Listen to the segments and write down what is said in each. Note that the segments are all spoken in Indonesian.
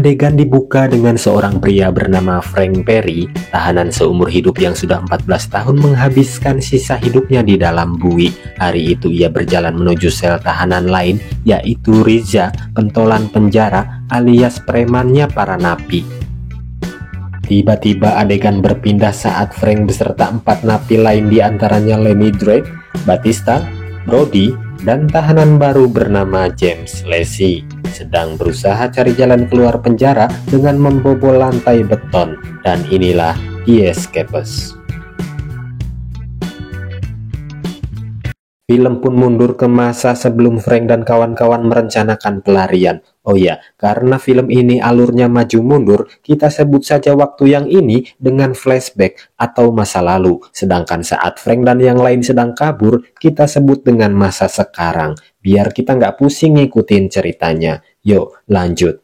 Adegan dibuka dengan seorang pria bernama Frank Perry, tahanan seumur hidup yang sudah 14 tahun menghabiskan sisa hidupnya di dalam bui. Hari itu ia berjalan menuju sel tahanan lain, yaitu Riza, pentolan penjara alias premannya para napi. Tiba-tiba adegan berpindah saat Frank beserta 4 napi lain diantaranya Lenny Drake, Batista, Brody, dan tahanan baru bernama James Lacey sedang berusaha cari jalan keluar penjara dengan membobol lantai beton, dan inilah The Escapers. Film pun mundur ke masa sebelum Frank dan kawan-kawan merencanakan pelarian. Oh ya, karena film ini alurnya maju mundur, kita sebut saja waktu yang ini dengan flashback atau masa lalu. Sedangkan saat Frank dan yang lain sedang kabur, kita sebut dengan masa sekarang. Biar kita nggak pusing ngikutin ceritanya. Yuk, lanjut.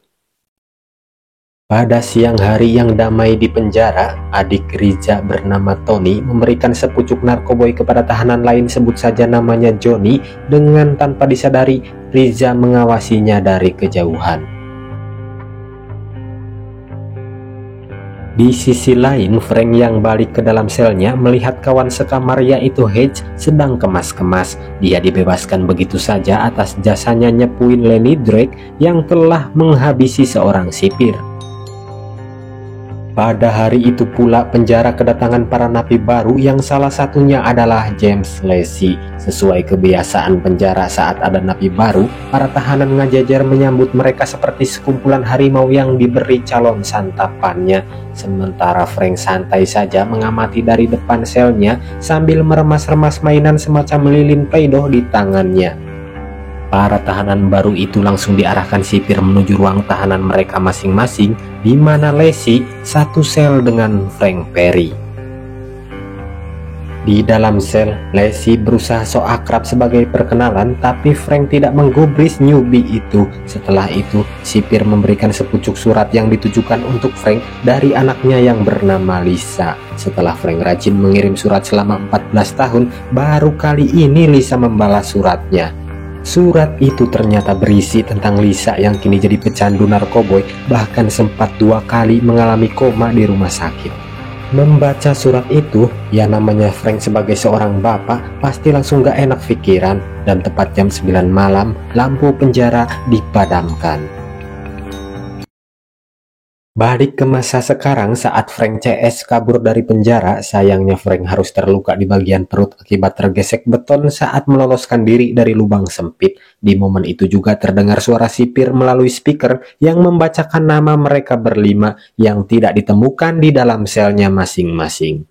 Pada siang hari yang damai di penjara, adik Riza bernama Tony memberikan sepucuk narkoboy kepada tahanan lain, sebut saja namanya Johnny. Dengan tanpa disadari, Riza mengawasinya dari kejauhan. Di sisi lain, Frank yang balik ke dalam selnya melihat kawan sekamar yaitu Hedge sedang kemas-kemas. Dia dibebaskan begitu saja atas jasanya nyepuin Lenny Drake yang telah menghabisi seorang sipir. Pada hari itu pula penjara kedatangan para napi baru yang salah satunya adalah James Lacey. Sesuai kebiasaan penjara saat ada napi baru, para tahanan ngajajar menyambut mereka seperti sekumpulan harimau yang diberi calon santapannya. Sementara Frank santai saja mengamati dari depan selnya sambil meremas-remas mainan semacam lilin play-doh di tangannya. Para tahanan baru itu langsung diarahkan sipir menuju ruang tahanan mereka masing-masing, di mana Lacey satu sel dengan Frank Perry. Di dalam sel, Lacey berusaha sok akrab sebagai perkenalan, tapi Frank tidak menggubris newbie itu. Setelah itu, sipir memberikan sepucuk surat yang ditujukan untuk Frank dari anaknya yang bernama Lisa. Setelah Frank rajin mengirim surat selama 14 tahun, baru kali ini Lisa membalas suratnya. Surat itu ternyata berisi tentang Lisa yang kini jadi pecandu narkoboy, bahkan sempat 2 kali mengalami koma di rumah sakit. Membaca surat itu, ya namanya Frank sebagai seorang bapak pasti langsung gak enak pikiran, dan tepat jam 9 malam lampu penjara dipadamkan. Balik ke masa sekarang saat Frank CS kabur dari penjara, sayangnya Frank harus terluka di bagian perut akibat tergesek beton saat meloloskan diri dari lubang sempit. Di momen itu juga terdengar suara sipir melalui speaker yang membacakan nama mereka berlima yang tidak ditemukan di dalam selnya masing-masing.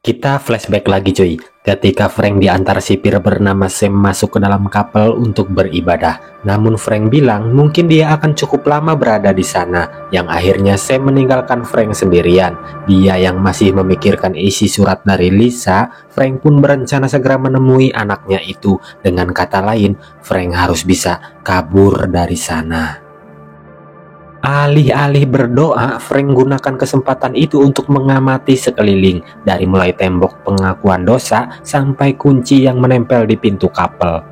Kita flashback lagi cuy, ketika Frank diantar sipir bernama Sam masuk ke dalam kapel untuk beribadah. Namun Frank bilang mungkin dia akan cukup lama berada di sana, yang akhirnya Sam meninggalkan Frank sendirian. Dia yang masih memikirkan isi surat dari Lisa, Frank pun berencana segera menemui anaknya itu. Dengan kata lain, Frank harus bisa kabur dari sana. Alih-alih berdoa, Frank gunakan kesempatan itu untuk mengamati sekeliling, dari mulai tembok pengakuan dosa sampai kunci yang menempel di pintu kapel.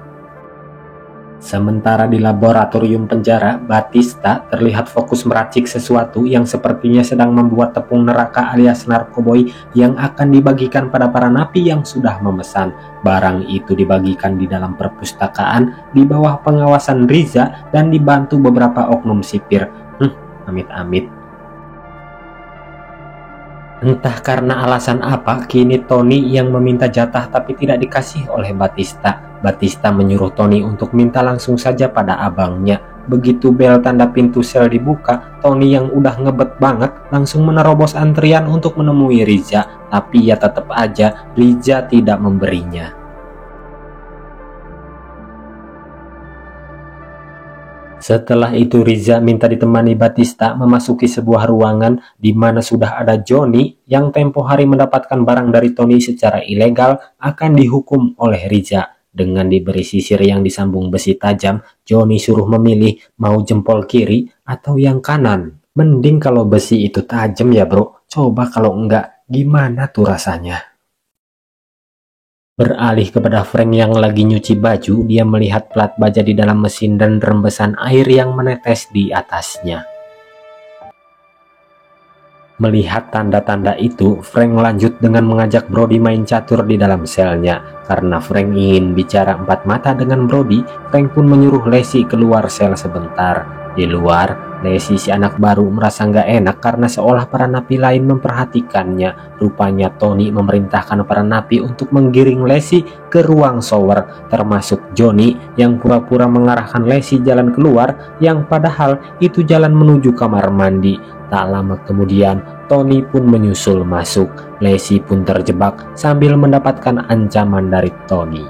Sementara di laboratorium penjara, Batista terlihat fokus meracik sesuatu yang sepertinya sedang membuat tepung neraka alias narkoboy yang akan dibagikan pada para napi yang sudah memesan. Barang itu dibagikan di dalam perpustakaan di bawah pengawasan Riza dan dibantu beberapa oknum sipir. Amit-amit. Entah karena alasan apa, kini Tony yang meminta jatah tapi tidak dikasih oleh Batista. Batista menyuruh Tony untuk minta langsung saja pada abangnya. Begitu bel tanda pintu sel dibuka, Tony yang udah ngebet banget langsung menerobos antrian untuk menemui Riza. Tapi ya tetap aja Riza tidak memberinya. Setelah itu Riza minta ditemani Batista memasuki sebuah ruangan di mana sudah ada Johnny yang tempo hari mendapatkan barang dari Tony secara ilegal akan dihukum oleh Riza. Dengan diberi sisir yang disambung besi tajam, Johnny suruh memilih mau jempol kiri atau yang kanan. Mending kalau besi itu tajam ya bro, coba kalau enggak gimana tuh rasanya? Beralih kepada Frank yang lagi nyuci baju, dia melihat plat baja di dalam mesin dan rembesan air yang menetes di atasnya. Melihat tanda-tanda itu, Frank lanjut dengan mengajak Brody main catur di dalam selnya. Karena Frank ingin bicara empat mata dengan Brody, Frank pun menyuruh Lacey keluar sel sebentar. Di luar, Lacey si anak baru merasa nggak enak karena seolah para napi lain memperhatikannya. Rupanya Tony memerintahkan para napi untuk menggiring Lacey ke ruang shower, termasuk Johnny yang pura-pura mengarahkan Lacey jalan keluar, yang padahal itu jalan menuju kamar mandi. Tak lama kemudian, Tony pun menyusul masuk. Lacey pun terjebak sambil mendapatkan ancaman dari Tony.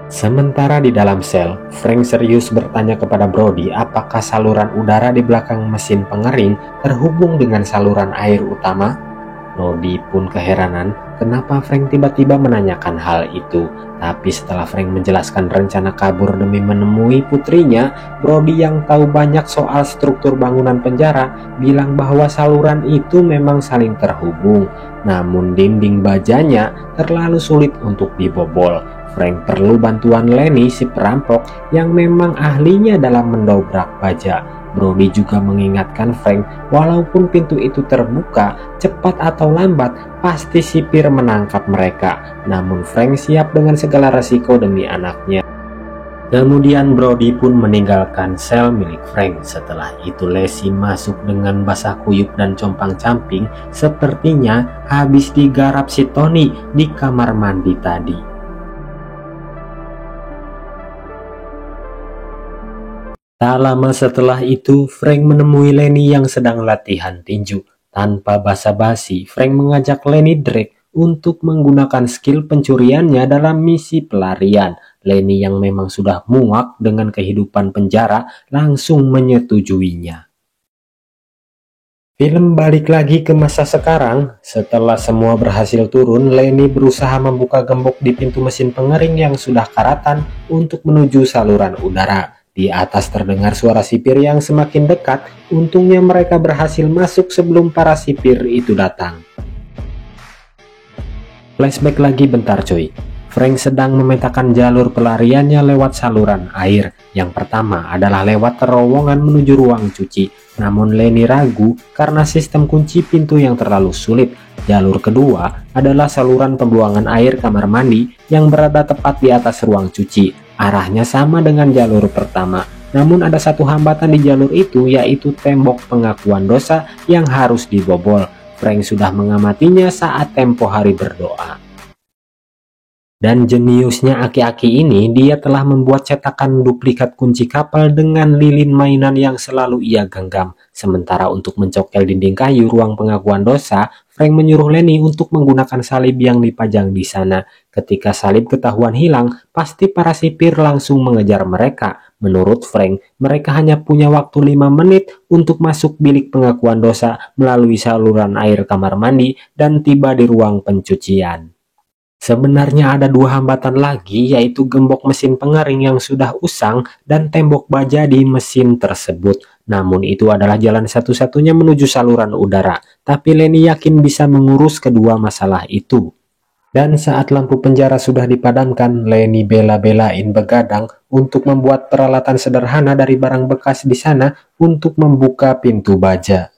Sementara di dalam sel, Frank serius bertanya kepada Brody apakah saluran udara di belakang mesin pengering terhubung dengan saluran air utama. Brody pun keheranan kenapa Frank tiba-tiba menanyakan hal itu. Tapi setelah Frank menjelaskan rencana kabur demi menemui putrinya, Brody yang tahu banyak soal struktur bangunan penjara bilang bahwa saluran itu memang saling terhubung. Namun dinding bajanya terlalu sulit untuk dibobol. Frank perlu bantuan Lenny si perampok yang memang ahlinya dalam mendobrak baja. Brody juga mengingatkan Frank, walaupun pintu itu terbuka, cepat atau lambat pasti sipir menangkap mereka. Namun Frank siap dengan segala resiko demi anaknya. Kemudian Brody pun meninggalkan sel milik Frank. Setelah itu Lacey masuk dengan basah kuyup dan compang-camping, sepertinya habis digarap si Tony di kamar mandi tadi. Tak lama setelah itu, Frank menemui Lenny yang sedang latihan tinju. Tanpa basa-basi, Frank mengajak Lenny Drake untuk menggunakan skill pencuriannya dalam misi pelarian. Lenny yang memang sudah muak dengan kehidupan penjara langsung menyetujuinya. Film balik lagi ke masa sekarang. Setelah semua berhasil turun, Lenny berusaha membuka gembok di pintu mesin pengering yang sudah karatan untuk menuju saluran udara. Di atas terdengar suara sipir yang semakin dekat. Untungnya mereka berhasil masuk sebelum para sipir itu datang. Flashback lagi bentar coy. Frank sedang memetakan jalur pelariannya lewat saluran air. Yang pertama adalah lewat terowongan menuju ruang cuci. Namun Lenny ragu karena sistem kunci pintu yang terlalu sulit. Jalur kedua adalah saluran pembuangan air kamar mandi yang berada tepat di atas ruang cuci. Arahnya sama dengan jalur pertama. Namun ada satu hambatan di jalur itu, yaitu tembok pengakuan dosa yang harus dibobol. Frank sudah mengamatinya saat tempo hari berdoa. Dan jeniusnya aki-aki ini, dia telah membuat cetakan duplikat kunci kapal dengan lilin mainan yang selalu ia genggam. Sementara untuk mencokel dinding kayu ruang pengakuan dosa, Frank menyuruh Lenny untuk menggunakan salib yang dipajang di sana. Ketika salib ketahuan hilang, pasti para sipir langsung mengejar mereka. Menurut Frank, mereka hanya punya waktu 5 menit untuk masuk bilik pengakuan dosa melalui saluran air kamar mandi dan tiba di ruang pencucian. Sebenarnya ada dua hambatan lagi, yaitu gembok mesin pengering yang sudah usang dan tembok baja di mesin tersebut. Namun itu adalah jalan satu-satunya menuju saluran udara. Tapi Lenny yakin bisa mengurus kedua masalah itu. Dan saat lampu penjara sudah dipadamkan, Lenny bela-belain begadang untuk membuat peralatan sederhana dari barang bekas di sana untuk membuka pintu baja.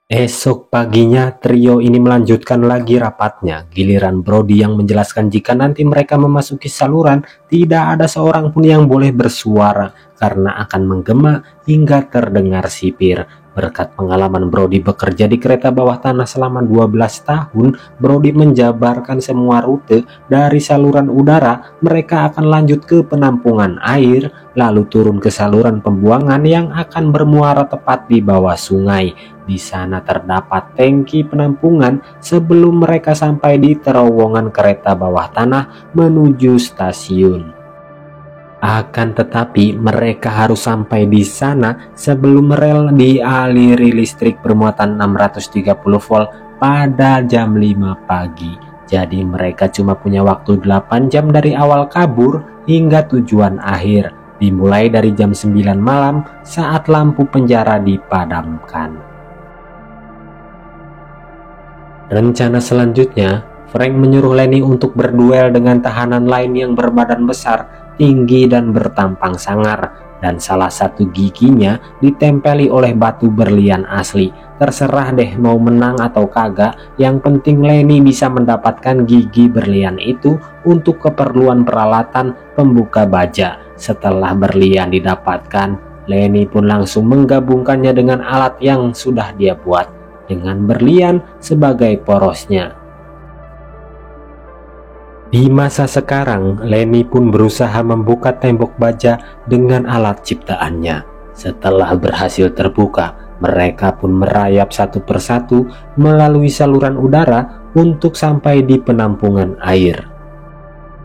Esok paginya, trio ini melanjutkan lagi rapatnya. Giliran Brody yang menjelaskan jika nanti mereka memasuki saluran, tidak ada seorang pun yang boleh bersuara karena akan menggema hingga terdengar sipir. Berkat pengalaman Brody bekerja di kereta bawah tanah selama 12 tahun, Brody menjabarkan semua rute dari saluran udara. Mereka akan lanjut ke penampungan air, lalu turun ke saluran pembuangan yang akan bermuara tepat di bawah sungai. Di sana terdapat tangki penampungan sebelum mereka sampai di terowongan kereta bawah tanah menuju stasiun. Akan tetapi mereka harus sampai di sana sebelum rel dialiri listrik bermuatan 630 volt pada jam 5 pagi. Jadi mereka cuma punya waktu 8 jam dari awal kabur hingga tujuan akhir, dimulai dari jam 9 malam saat lampu penjara dipadamkan. Rencana selanjutnya, Frank menyuruh Lenny untuk berduel dengan tahanan lain yang berbadan besar, tinggi dan bertampang sangar, dan salah satu giginya ditempeli oleh batu berlian asli. Terserah deh mau menang atau kagak, yang penting Lenny bisa mendapatkan gigi berlian itu untuk keperluan peralatan pembuka baja. Setelah berlian didapatkan, Lenny pun langsung menggabungkannya dengan alat yang sudah dia buat, dengan berlian sebagai porosnya. Di masa sekarang, Lenny pun berusaha membuka tembok baja dengan alat ciptaannya. Setelah berhasil terbuka, mereka pun merayap satu persatu melalui saluran udara untuk sampai di penampungan air.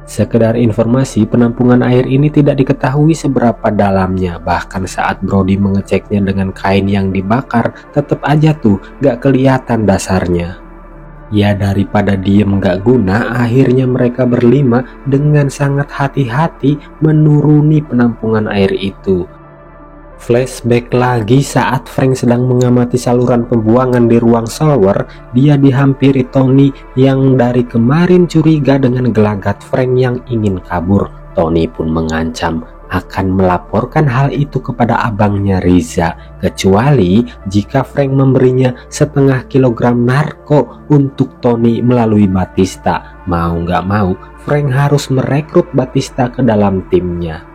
Sekedar informasi, penampungan air ini tidak diketahui seberapa dalamnya. Bahkan saat Brody mengeceknya dengan kain yang dibakar, tetap aja tuh gak kelihatan dasarnya. Ya daripada diem gak guna, akhirnya mereka berlima dengan sangat hati-hati menuruni penampungan air itu. Flashback lagi saat Frank sedang mengamati saluran pembuangan di ruang shower, dia dihampiri Tony yang dari kemarin curiga dengan gelagat Frank yang ingin kabur. Tony pun mengancam akan melaporkan hal itu kepada abangnya Riza, kecuali jika Frank memberinya 0,5 kilogram narko untuk Tony melalui Batista. Mau nggak mau, Frank harus merekrut Batista ke dalam timnya.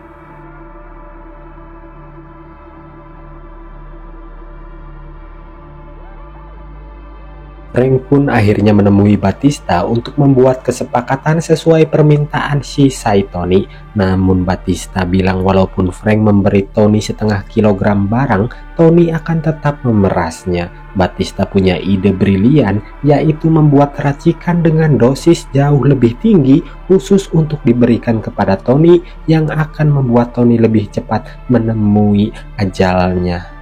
Frank pun akhirnya menemui Batista untuk membuat kesepakatan sesuai permintaan si Tony. Namun Batista bilang walaupun Frank memberi Tony 0,5 kilogram barang, Tony akan tetap memerasnya. Batista punya ide brilian, yaitu membuat racikan dengan dosis jauh lebih tinggi khusus untuk diberikan kepada Tony yang akan membuat Tony lebih cepat menemui ajalnya.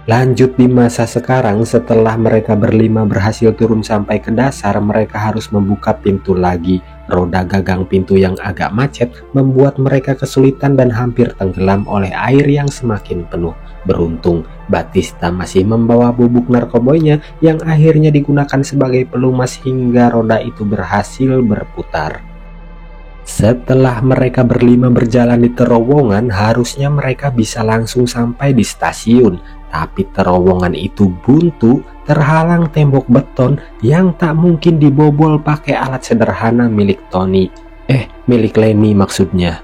Lanjut di masa sekarang, setelah mereka berlima berhasil turun sampai ke dasar, mereka harus membuka pintu lagi. Roda gagang pintu yang agak macet membuat mereka kesulitan dan hampir tenggelam oleh air yang semakin penuh. Beruntung, Batista masih membawa bubuk narkoboynya yang akhirnya digunakan sebagai pelumas hingga roda itu berhasil berputar. Setelah mereka berlima berjalan di terowongan, harusnya mereka bisa langsung sampai di stasiun. Tapi terowongan itu buntu, terhalang tembok beton yang tak mungkin dibobol pakai alat sederhana milik Tony. Milik Lenny maksudnya.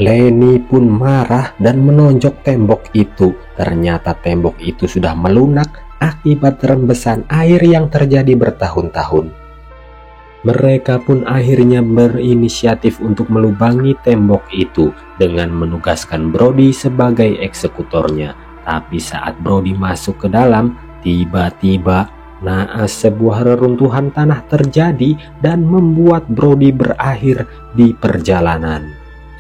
Lenny pun marah dan menonjok tembok itu. Ternyata tembok itu sudah melunak akibat rembesan air yang terjadi bertahun-tahun. Mereka pun akhirnya berinisiatif untuk melubangi tembok itu dengan menugaskan Brody sebagai eksekutornya. Tapi saat Brody masuk ke dalam, tiba-tiba naas sebuah reruntuhan tanah terjadi dan membuat Brody berakhir di perjalanan.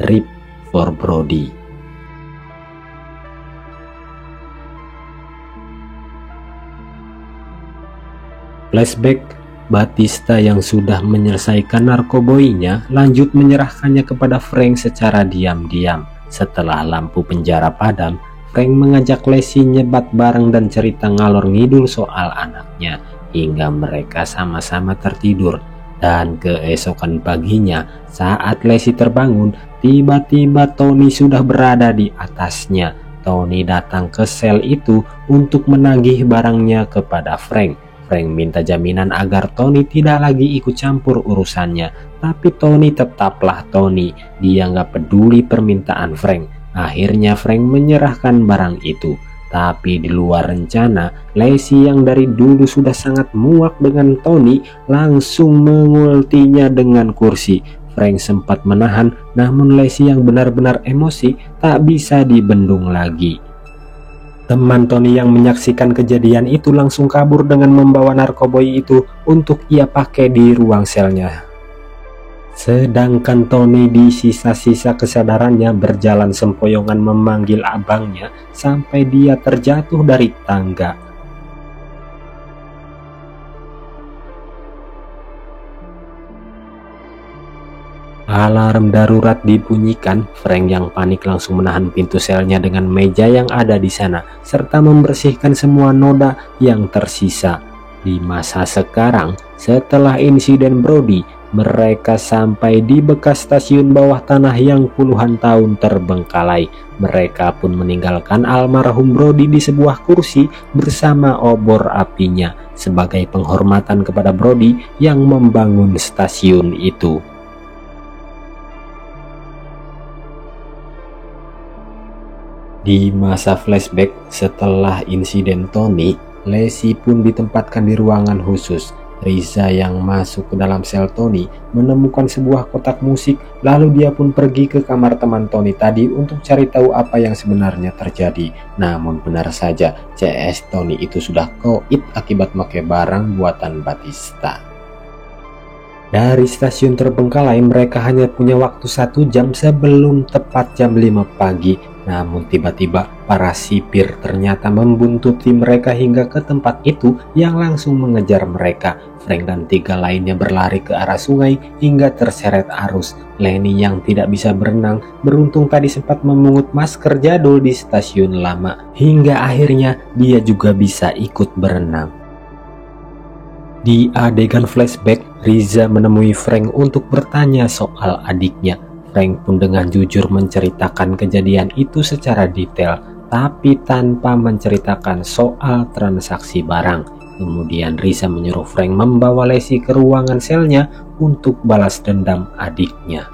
RIP for Brody. Flashback, Batista yang sudah menyelesaikan narkoboinya lanjut menyerahkannya kepada Frank secara diam-diam. Setelah lampu penjara padam, Frank mengajak Leslie nyebat bareng dan cerita ngalor ngidul soal anaknya hingga mereka sama-sama tertidur. Dan keesokan paginya saat Leslie terbangun, tiba-tiba Tony sudah berada di atasnya. Tony datang ke sel itu untuk menagih barangnya kepada Frank. Frank minta jaminan agar Tony tidak lagi ikut campur urusannya, tapi Tony tetaplah Tony. Dia nggak peduli permintaan Frank. Akhirnya Frank menyerahkan barang itu. Tapi di luar rencana, Leslie yang dari dulu sudah sangat muak dengan Tony langsung mengultinya dengan kursi. Frank sempat menahan, namun Leslie yang benar-benar emosi tak bisa dibendung lagi. Teman Tony yang menyaksikan kejadian itu langsung kabur dengan membawa narkoboy itu untuk ia pakai di ruang selnya. Sedangkan Tony di sisa-sisa kesadarannya berjalan sempoyongan memanggil abangnya sampai dia terjatuh dari tangga. Alarm darurat dibunyikan. Frank yang panik langsung menahan pintu selnya dengan meja yang ada di sana, serta membersihkan semua noda yang tersisa. Di masa sekarang, setelah insiden Brody, mereka sampai di bekas stasiun bawah tanah yang puluhan tahun terbengkalai. Mereka pun meninggalkan almarhum Brody di sebuah kursi bersama obor apinya sebagai penghormatan kepada Brody yang membangun stasiun itu. Di masa flashback setelah insiden Tony, Lacey pun ditempatkan di ruangan khusus. Riza yang masuk ke dalam sel Tony menemukan sebuah kotak musik, lalu dia pun pergi ke kamar teman Tony tadi untuk cari tahu apa yang sebenarnya terjadi. Namun benar saja, CS Tony itu sudah koit akibat pakai barang buatan Batista. Dari stasiun terbengkalai, mereka hanya punya waktu 1 jam sebelum tepat jam 5 pagi. Namun tiba-tiba para sipir ternyata membuntuti mereka hingga ke tempat itu yang langsung mengejar mereka. Frank dan 3 lainnya berlari ke arah sungai hingga terseret arus. Lenny yang tidak bisa berenang beruntung tadi sempat memungut masker jadul di stasiun lama, hingga akhirnya dia juga bisa ikut berenang. Di adegan flashback, Riza menemui Frank untuk bertanya soal adiknya. Frank pun dengan jujur menceritakan kejadian itu secara detail, tapi tanpa menceritakan soal transaksi barang. Kemudian Riza menyuruh Frank membawa Lacey ke ruangan selnya untuk balas dendam adiknya.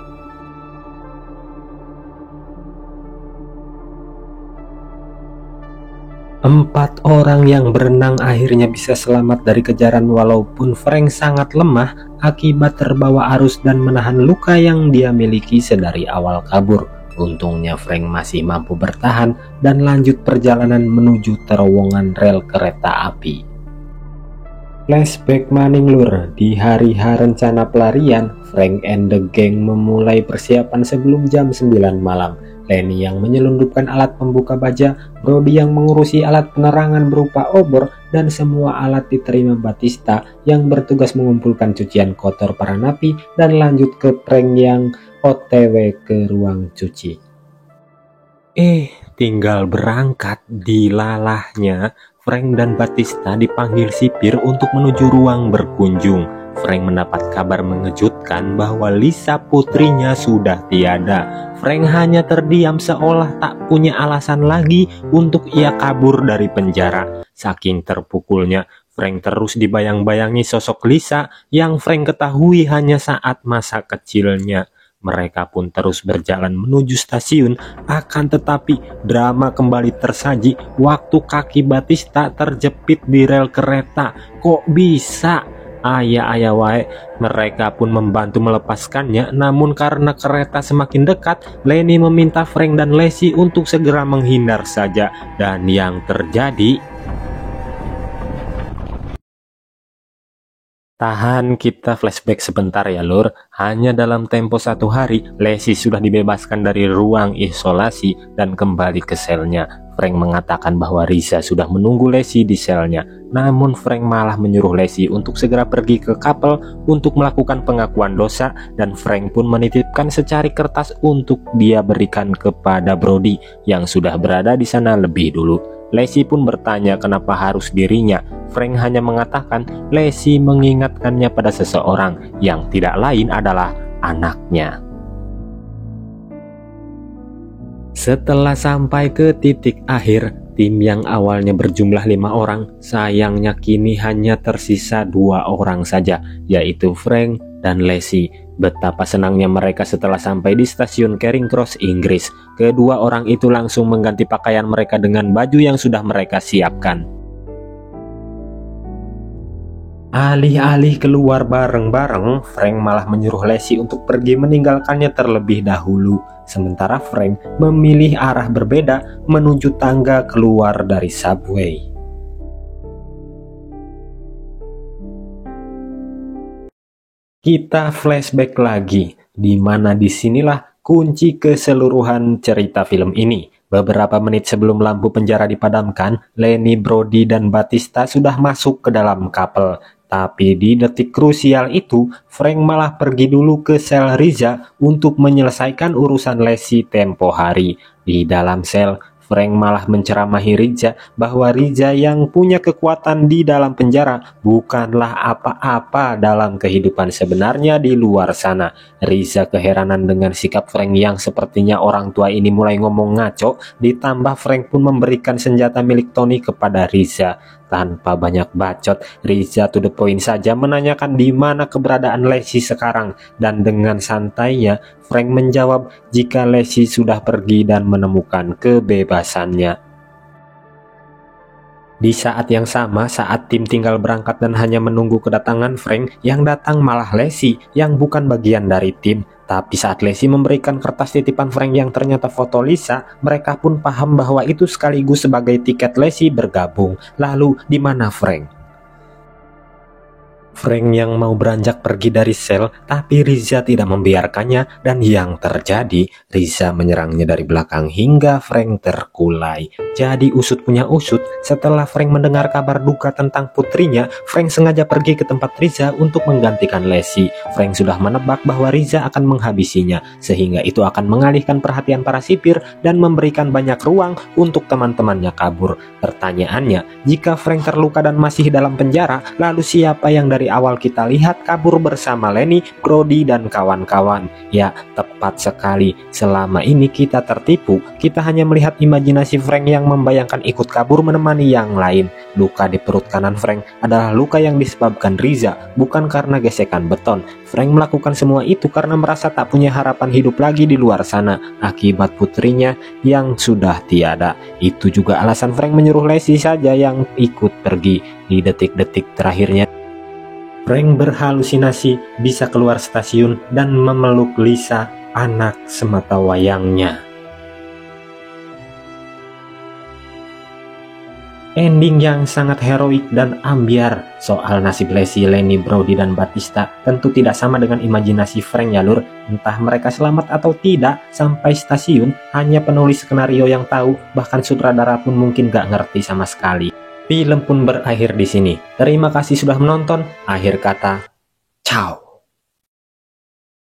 Empat orang yang berenang akhirnya bisa selamat dari kejaran walaupun Frank sangat lemah akibat terbawa arus dan menahan luka yang dia miliki sedari awal kabur. Untungnya Frank masih mampu bertahan dan lanjut perjalanan menuju terowongan rel kereta api. Flashback Maning Lur. Di hari rencana pelarian, Frank and the gang memulai persiapan sebelum jam 9 malam. Lenny yang menyelundupkan alat pembuka baja, Brody yang mengurusi alat penerangan berupa obor, dan semua alat diterima Batista yang bertugas mengumpulkan cucian kotor para napi dan lanjut ke Frank yang OTW ke ruang cuci. Tinggal berangkat, dilalahnya Frank dan Batista dipanggil sipir untuk menuju ruang berkunjung. Frank mendapat kabar mengejutkan bahwa Lisa putrinya sudah tiada. Frank hanya terdiam seolah tak punya alasan lagi untuk ia kabur dari penjara. Saking terpukulnya, Frank terus dibayang-bayangi sosok Lisa yang Frank ketahui hanya saat masa kecilnya. Mereka pun terus berjalan menuju stasiun, akan tetapi drama kembali tersaji waktu kaki Batista terjepit di rel kereta. Kok bisa? Ayah wae. Mereka pun membantu melepaskannya, namun karena kereta semakin dekat, Lenny meminta Frank dan Lacey untuk segera menghindar saja. Dan yang terjadi... Tahan, kita flashback sebentar ya lur. Hanya dalam tempo 1 hari, Lacey sudah dibebaskan dari ruang isolasi dan kembali ke selnya. Frank mengatakan bahwa Riza sudah menunggu Lacey di selnya. Namun Frank malah menyuruh Lacey untuk segera pergi ke kapel untuk melakukan pengakuan dosa, dan Frank pun menitipkan secari kertas untuk dia berikan kepada Brody yang sudah berada di sana lebih dulu. Lacey pun bertanya kenapa harus dirinya. Frank hanya mengatakan Lacey mengingatkannya pada seseorang yang tidak lain adalah anaknya. Setelah sampai ke titik akhir, tim yang awalnya berjumlah 5 orang, sayangnya kini hanya tersisa 2 orang saja, yaitu Frank dan Lacey. Betapa senangnya mereka setelah sampai di stasiun Charing Cross, Inggris. Kedua orang itu langsung mengganti pakaian mereka dengan baju yang sudah mereka siapkan. Alih-alih keluar bareng-bareng, Frank malah menyuruh Lacey untuk pergi meninggalkannya terlebih dahulu. Sementara Frank memilih arah berbeda menuju tangga keluar dari subway. Kita flashback lagi, di mana disinilah kunci keseluruhan cerita film ini. Beberapa menit sebelum lampu penjara dipadamkan, Lenny, Brody, dan Batista sudah masuk ke dalam kapel. Tapi di detik krusial itu, Frank malah pergi dulu ke sel Riza untuk menyelesaikan urusan Leslie tempo hari. Di dalam sel, Frank malah menceramahi Riza bahwa Riza yang punya kekuatan di dalam penjara bukanlah apa-apa dalam kehidupan sebenarnya di luar sana. Riza keheranan dengan sikap Frank yang sepertinya orang tua ini mulai ngomong ngaco, ditambah Frank pun memberikan senjata milik Tony kepada Riza. Tanpa banyak bacot, Riza to the point saja menanyakan di mana keberadaan Leslie sekarang, dan dengan santainya Frank menjawab jika Leslie sudah pergi dan menemukan kebebasannya. Di saat yang sama, saat tim tinggal berangkat dan hanya menunggu kedatangan Frank, yang datang malah Leslie yang bukan bagian dari tim. Tapi saat Leslie memberikan kertas titipan Frank yang ternyata foto Lisa, mereka pun paham bahwa itu sekaligus sebagai tiket Leslie bergabung. Lalu di mana Frank? Frank yang mau beranjak pergi dari sel, tapi Riza tidak membiarkannya, dan yang terjadi, Riza menyerangnya dari belakang hingga Frank terkulai. Jadi usut punya usut, setelah Frank mendengar kabar duka tentang putrinya, Frank sengaja pergi ke tempat Riza untuk menggantikan Leslie. Frank sudah menebak bahwa Riza akan menghabisinya, sehingga itu akan mengalihkan perhatian para sipir dan memberikan banyak ruang untuk teman-temannya kabur. Pertanyaannya, jika Frank terluka dan masih dalam penjara, lalu siapa yang dari awal kita lihat kabur bersama Lenny, Brody, dan kawan-kawan? Ya, tepat sekali. Selama ini kita tertipu. Kita hanya melihat imajinasi Frank yang membayangkan ikut kabur menemani yang lain. Luka di perut kanan Frank adalah luka yang disebabkan Riza, bukan karena gesekan beton. Frank melakukan semua itu karena merasa tak punya harapan hidup lagi di luar sana akibat putrinya yang sudah tiada. Itu juga alasan Frank menyuruh Leslie saja yang ikut pergi. Di detik-detik terakhirnya, Frank berhalusinasi bisa keluar stasiun dan memeluk Lisa, anak sematawayangnya. Ending yang sangat heroik dan ambiar. Soal nasib Leslie, Lenny, Brody, dan Batista tentu tidak sama dengan imajinasi Frank ya lur. Entah mereka selamat atau tidak sampai stasiun, hanya penulis skenario yang tahu, bahkan sutradara pun mungkin gak ngerti sama sekali. Film pun berakhir di sini. Terima kasih sudah menonton. Akhir kata, ciao.